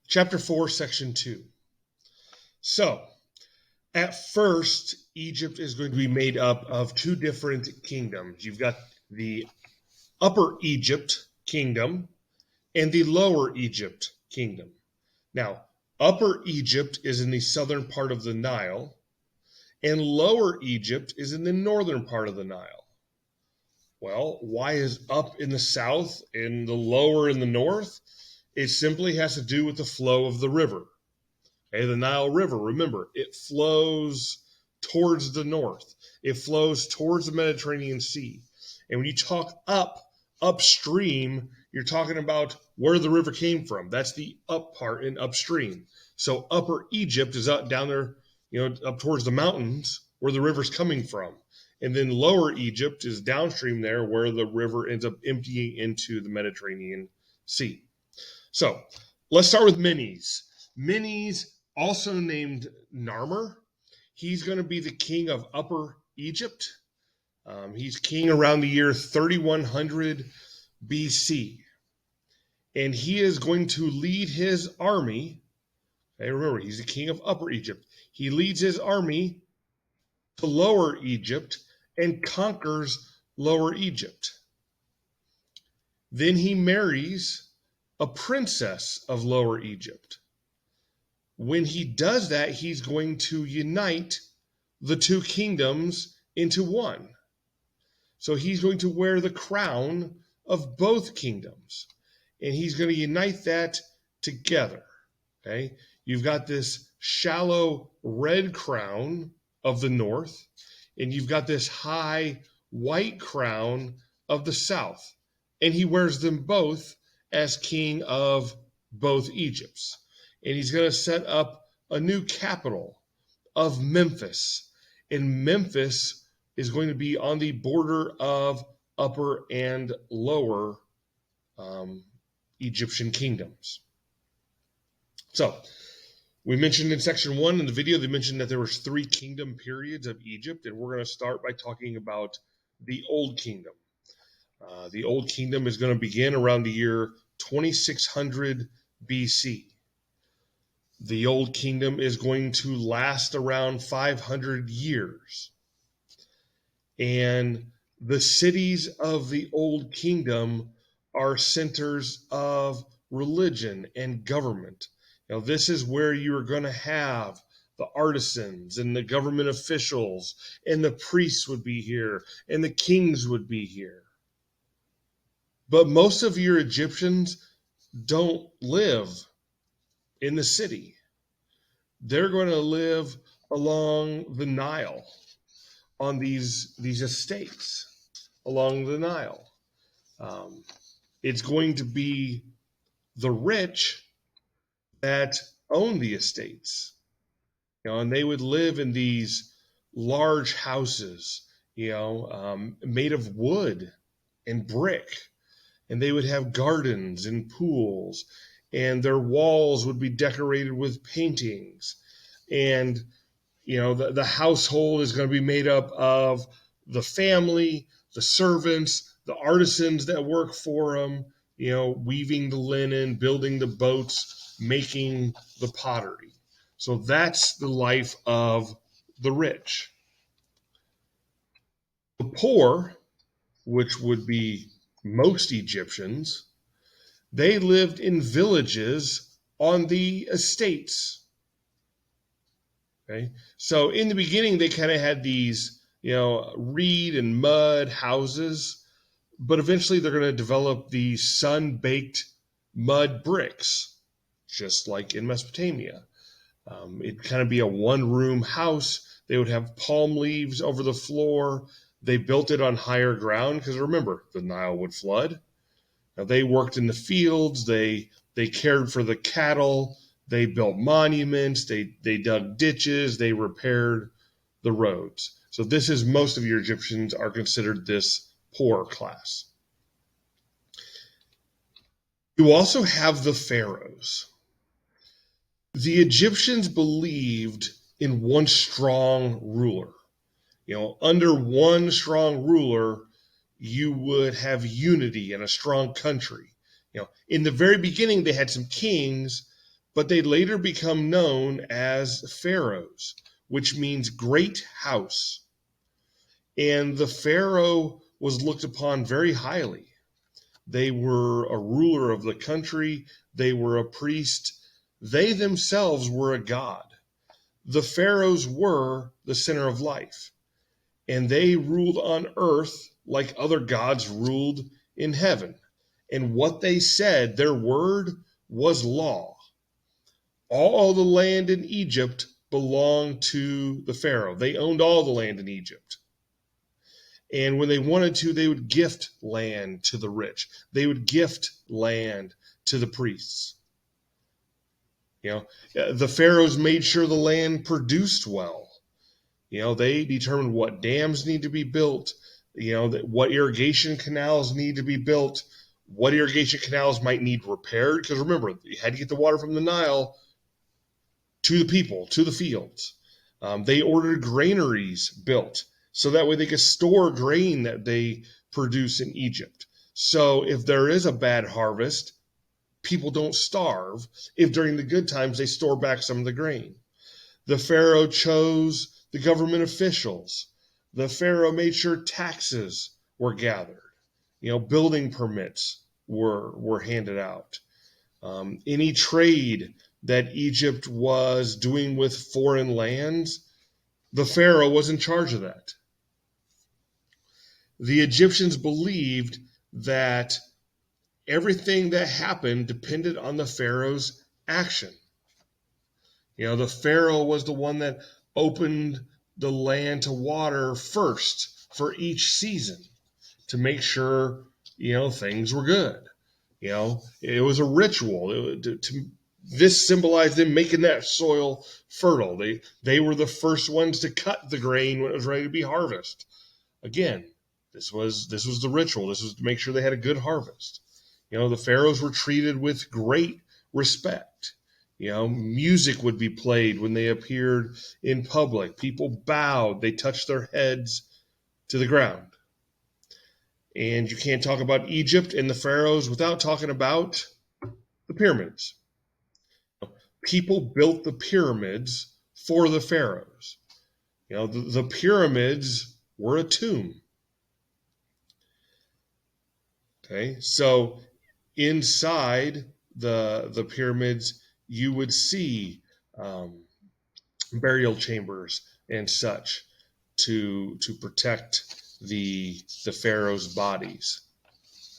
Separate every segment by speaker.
Speaker 1: Chapter 4, Section 2. So, at first, Egypt is going to be made up of two different kingdoms. You've got the Upper Egypt kingdom and the Lower Egypt kingdom. Now, Upper Egypt is in the southern part of the Nile, and Lower Egypt is in the northern part of the Nile. Well, why is up in the south and the lower in the north? It simply has to do with the flow of the river. Okay, the Nile River, remember, it flows towards the north. It flows towards the Mediterranean Sea. And when you talk upstream, you're talking about where the river came from. That's the up part in upstream. So Upper Egypt is up down there, up towards the mountains where the river's coming from. And then Lower Egypt is downstream there where the river ends up emptying into the Mediterranean Sea. So let's start with Menes. Menes, also named Narmer, he's going to be the king of Upper Egypt. He's king around the year 3100 BC. And he is going to lead his army. Okay, remember, he's the king of Upper Egypt. He leads his army to Lower Egypt and conquers Lower Egypt. Then he marries a princess of Lower Egypt. When he does that, he's going to unite the two kingdoms into one. So he's going to wear the crown of both kingdoms, and he's going to unite that together. Okay, you've got this shallow red crown of the north, and you've got this high white crown of the south, and he wears them both as king of both Egypts. And he's going to set up a new capital of Memphis. And Memphis is going to be on the border of Upper and Lower Egyptian kingdoms. So, we mentioned in section 1 in the video, they mentioned that there was 3 kingdom periods of Egypt, and we're going to start by talking about the Old Kingdom. The Old Kingdom is going to begin around the year 2600 BC. The Old Kingdom is going to last around 500 years. And the cities of the Old Kingdom are centers of religion and government. Now, this is where you're going to have the artisans and the government officials, and the priests would be here, and the kings would be here. But most of your Egyptians don't live in the city. They're going to live along the Nile, on these estates along the Nile. It's going to be the rich that own the estates, and they would live in these large houses, made of wood and brick, and they would have gardens and pools, and their walls would be decorated with paintings, and the household is going to be made up of the family, the servants, the artisans that work for them, weaving the linen, building the boats, making the pottery. So that's the life of the rich. The poor, which would be most Egyptians, they lived in villages on the estates. Okay, so in the beginning, they kind of had these, reed and mud houses, but eventually they're going to develop these sun-baked mud bricks, just like in Mesopotamia. It'd kind of be a one-room house. They would have palm leaves over the floor. They built it on higher ground because remember, the Nile would flood. Now they worked in the fields. They cared for the cattle. They built monuments, they dug ditches, they repaired the roads. So this is most of your Egyptians are considered this poor class. You also have the pharaohs. The Egyptians believed in one strong ruler. Under one strong ruler, you would have unity and a strong country. In the very beginning, they had some kings, but they later become known as pharaohs, which means great house. And the pharaoh was looked upon very highly. They were a ruler of the country, they were a priest, they themselves were a god. The pharaohs were the center of life, and they ruled on earth like other gods ruled in heaven. And what they said, their word was law. All the land in Egypt belonged to the pharaoh. They owned all the land in Egypt. And when they wanted to, they would gift land to the rich. They would gift land to the priests. The pharaohs made sure the land produced well. They determined what dams need to be built, what irrigation canals need to be built, what irrigation canals might need repaired. Because remember, you had to get the water from the Nile to the people, to the fields. They ordered granaries built so that way they could store grain that they produce in Egypt. So if there is a bad harvest, people don't starve if during the good times they store back some of the grain. The pharaoh chose the government officials. The pharaoh made sure taxes were gathered. Building permits were handed out. Any trade that Egypt was doing with foreign lands, the pharaoh was in charge of that. The Egyptians believed that everything that happened depended on the pharaoh's action. The pharaoh was the one that opened the land to water first for each season to make sure, things were good. It was a ritual. This symbolized them making that soil fertile. They were the first ones to cut the grain when it was ready to be harvested. Again, this was the ritual. This was to make sure they had a good harvest. The pharaohs were treated with great respect. Music would be played when they appeared in public. People bowed. They touched their heads to the ground. And you can't talk about Egypt and the pharaohs without talking about the pyramids. People built the pyramids for the pharaohs. The pyramids were a tomb. Okay, so inside the pyramids, you would see burial chambers and such to protect the pharaohs' bodies.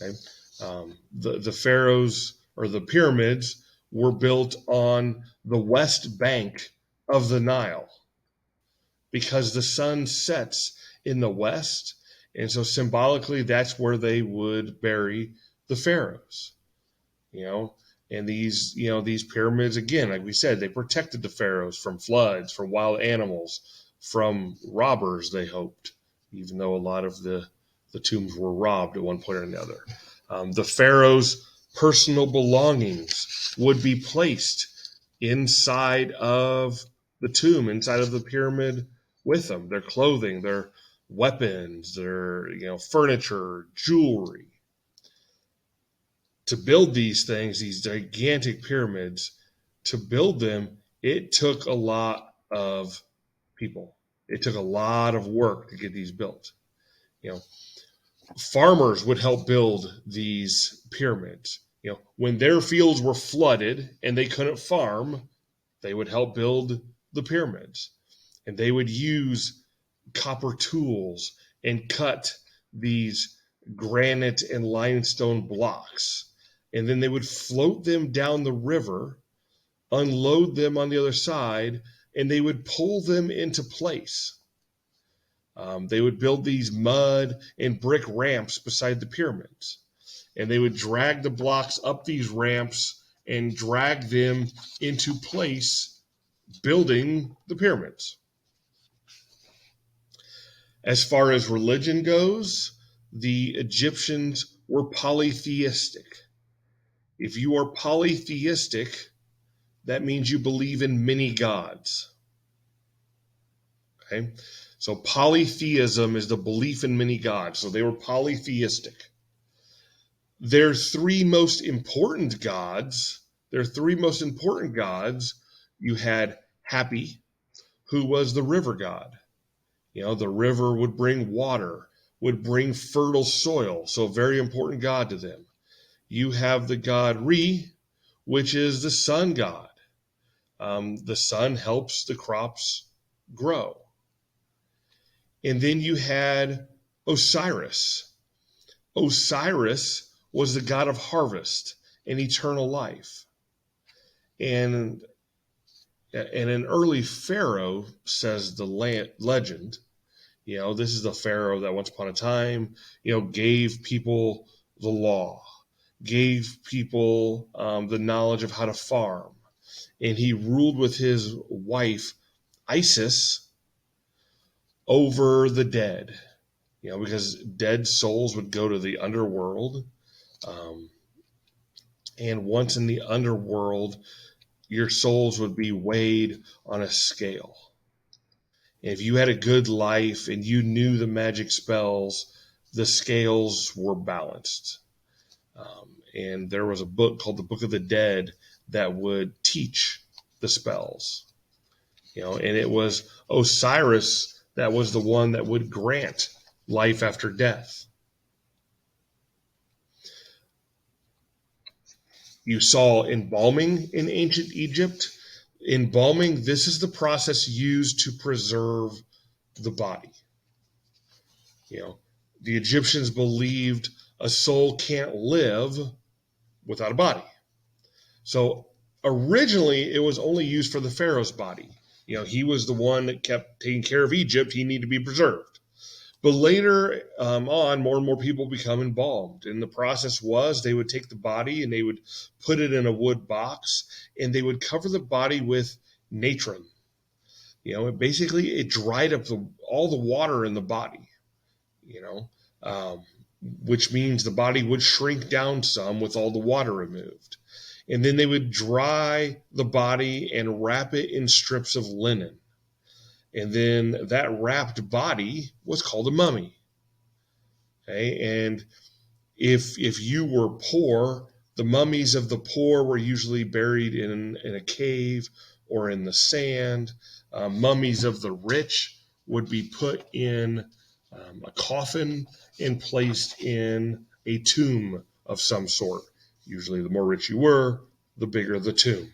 Speaker 1: Okay? The pharaohs or the pyramids were built on the west bank of the Nile because the sun sets in the west, and so symbolically that's where they would bury the pharaohs. And these pyramids, again, like we said, they protected the pharaohs from floods, from wild animals, from robbers, they hoped, even though a lot of the tombs were robbed at one point or another. The pharaoh's personal belongings would be placed inside of the tomb, inside of the pyramid with them. Their clothing, their weapons, their furniture, jewelry. To build these things, these gigantic pyramids, to build them, it took a lot of people. It took a lot of work to get these built. Farmers would help build these pyramids. When their fields were flooded and they couldn't farm, they would help build the pyramids. And they would use copper tools and cut these granite and limestone blocks. And then they would float them down the river, unload them on the other side, and they would pull them into place. They would build these mud and brick ramps beside the pyramids. And they would drag the blocks up these ramps and drag them into place, building the pyramids. As far as religion goes, the Egyptians were polytheistic. If you are polytheistic, that means you believe in many gods. Okay? So polytheism is the belief in many gods. So they were polytheistic. Their three most important gods Their three most important gods, you had Happy, who was the river god. The river would bring water, would bring fertile soil, so a very important god to them. You have the god Re, which is the sun god. The sun helps the crops grow. And then you had Osiris. Osiris was the god of harvest and eternal life. And an early pharaoh, says the legend, this is the pharaoh that once upon a time, gave people the law, gave people the knowledge of how to farm. And he ruled with his wife, Isis, over the dead, because dead souls would go to the underworld. And once in the underworld, your souls would be weighed on a scale. And if you had a good life and you knew the magic spells, the scales were balanced. And there was a book called the Book of the Dead that would teach the spells. And it was Osiris that was the one that would grant life after death. You saw embalming in ancient Egypt. Embalming, this is the process used to preserve the body. The Egyptians believed a soul can't live without a body. So originally, it was only used for the pharaoh's body. He was the one that kept taking care of Egypt. He needed to be preserved. But later on, more and more people become embalmed. And the process was they would take the body and they would put it in a wood box and they would cover the body with natron. It dried up all the water in the body, which means the body would shrink down some with all the water removed. And then they would dry the body and wrap it in strips of linen. And then that wrapped body was called a mummy. Okay, and if you were poor, the mummies of the poor were usually buried in a cave or in the sand. Mummies of the rich would be put in a coffin and placed in a tomb of some sort. Usually, the more rich you were, the bigger the tomb.